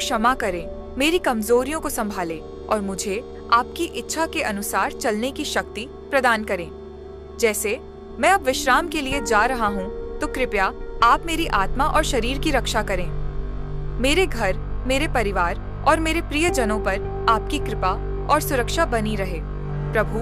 क्षमा करें, मेरी कमजोरियों को संभालें और मुझे आपकी इच्छा के अनुसार चलने की शक्ति प्रदान करें। जैसे मैं अब विश्राम के लिए जा रहा हूँ, तो कृपया आप मेरी आत्मा और शरीर की रक्षा करें। मेरे घर, मेरे परिवार और मेरे प्रियजनों पर आपकी कृपा और सुरक्षा बनी रहे। प्रभु,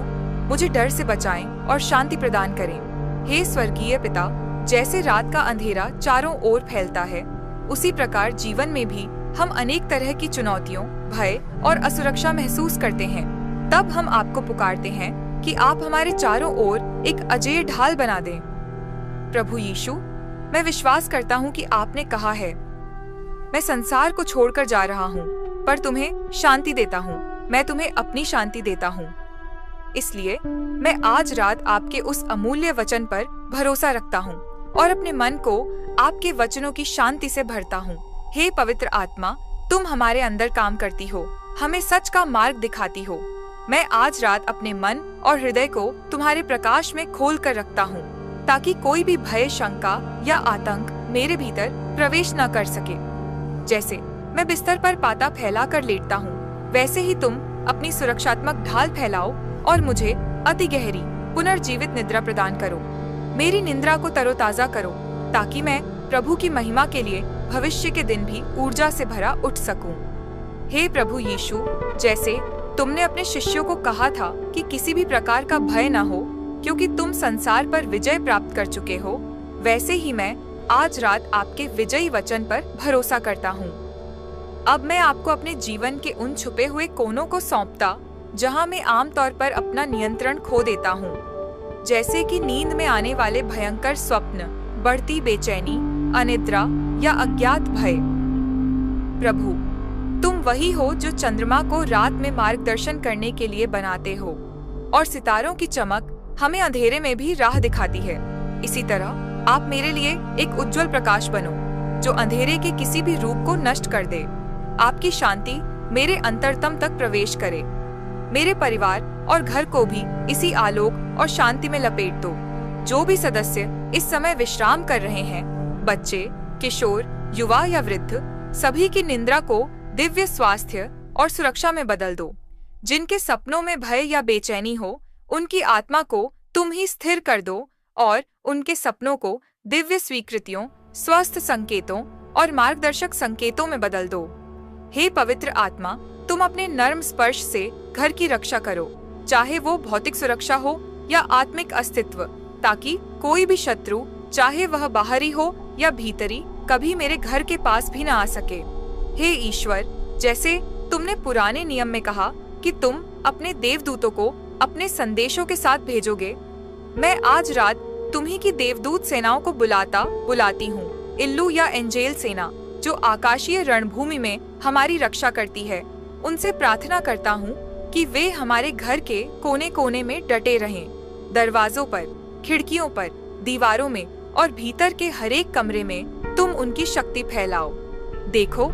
मुझे डर से बचाएं और शांति प्रदान करें। हे स्वर्गीय पिता, जैसे रात का अंधेरा चारों ओर फैलता है, उसी प्रकार जीवन में भी हम अनेक तरह की चुनौतियों, भय और असुरक्षा महसूस करते हैं। तब हम आपको पुकारते हैं कि आप हमारे चारों ओर एक अजेय ढाल बना दें। प्रभु यीशु, मैं विश्वास करता हूँ कि आपने कहा है, मैं संसार को छोड़कर जा रहा हूँ, पर तुम्हें शांति देता हूँ, मैं तुम्हें अपनी शांति देता हूँ। इसलिए मैं आज रात आपके उस अमूल्य वचन पर भरोसा रखता हूँ और अपने मन को आपके वचनों की शांति से भरता हूँ। हे पवित्र आत्मा, तुम हमारे अंदर काम करती हो, हमें सच का मार्ग दिखाती हो। मैं आज रात अपने मन और हृदय को तुम्हारे प्रकाश में खोल कर रखता हूँ, ताकि कोई भी भय, शंका या आतंक मेरे भीतर प्रवेश न कर सके। जैसे मैं बिस्तर पर पाता फैला कर लेटता हूँ, वैसे ही तुम अपनी सुरक्षात्मक ढाल फैलाओ और मुझे अति गहरी पुनर्जीवित निद्रा प्रदान करो। मेरी निद्रा को तरोताजा करो, ताकि मैं प्रभु की महिमा के लिए भविष्य के दिन भी ऊर्जा से भरा उठ सकूं। हे प्रभु यीशु, जैसे तुमने अपने शिष्यों को कहा था कि किसी भी प्रकार का भय न हो, क्योंकि तुम संसार पर विजय प्राप्त कर चुके हो, वैसे ही मैं आज रात आपके विजयी वचन पर भरोसा करता हूँ। अब मैं आपको अपने जीवन के उन छुपे हुए कोनों को सौंपता, जहाँ मैं आमतौर पर अपना नियंत्रण खो देता हूँ, जैसे कि नींद में आने वाले भयंकर स्वप्न, बढ़ती बेचैनी, अनिद्रा या अज्ञात भय। प्रभु, तुम वही हो जो चंद्रमा को रात में मार्गदर्शन करने के लिए बनाते हो और सितारों की चमक हमें अंधेरे में भी राह दिखाती है। इसी तरह आप मेरे लिए एक उज्जवल प्रकाश बनो, जो अंधेरे के किसी भी रूप को नष्ट कर दे। आपकी शांति मेरे अंतरतम तक प्रवेश करे। मेरे परिवार और घर को भी इसी आलोक और शांति में लपेट दो। जो भी सदस्य इस समय विश्राम कर रहे हैं, बच्चे, किशोर, युवा या वृद्ध, सभी की निद्रा को दिव्य स्वास्थ्य और सुरक्षा में बदल दो। जिनके सपनों में भय या बेचैनी हो, उनकी आत्मा को तुम ही स्थिर कर दो और उनके सपनों को दिव्य स्वीकृतियों, स्वस्थ संकेतों और मार्गदर्शक संकेतों में बदल दो। हे पवित्र आत्मा, तुम अपने नर्म स्पर्श से घर की रक्षा करो, चाहे वो भौतिक सुरक्षा हो या आत्मिक अस्तित्व, ताकि कोई भी शत्रु, चाहे वह बाहरी हो या भीतरी, कभी मेरे घर के पास भी न आ सके। हे ईश्वर, जैसे तुमने पुराने नियम में कहा कि तुम अपने देवदूतों को अपने संदेशों के साथ भेजोगे, मैं आज रात तुम्ही की देवदूत सेनाओं को बुलाती हूँ। इल्लू या एंजेल सेना, जो आकाशीय रणभूमि में हमारी रक्षा करती है, उनसे प्रार्थना करता हूँ कि वे हमारे घर के कोने कोने में डटे रहें। दरवाजों पर, खिड़कियों पर, दीवारों में और भीतर के हरेक कमरे में तुम उनकी शक्ति फैलाओ। देखो,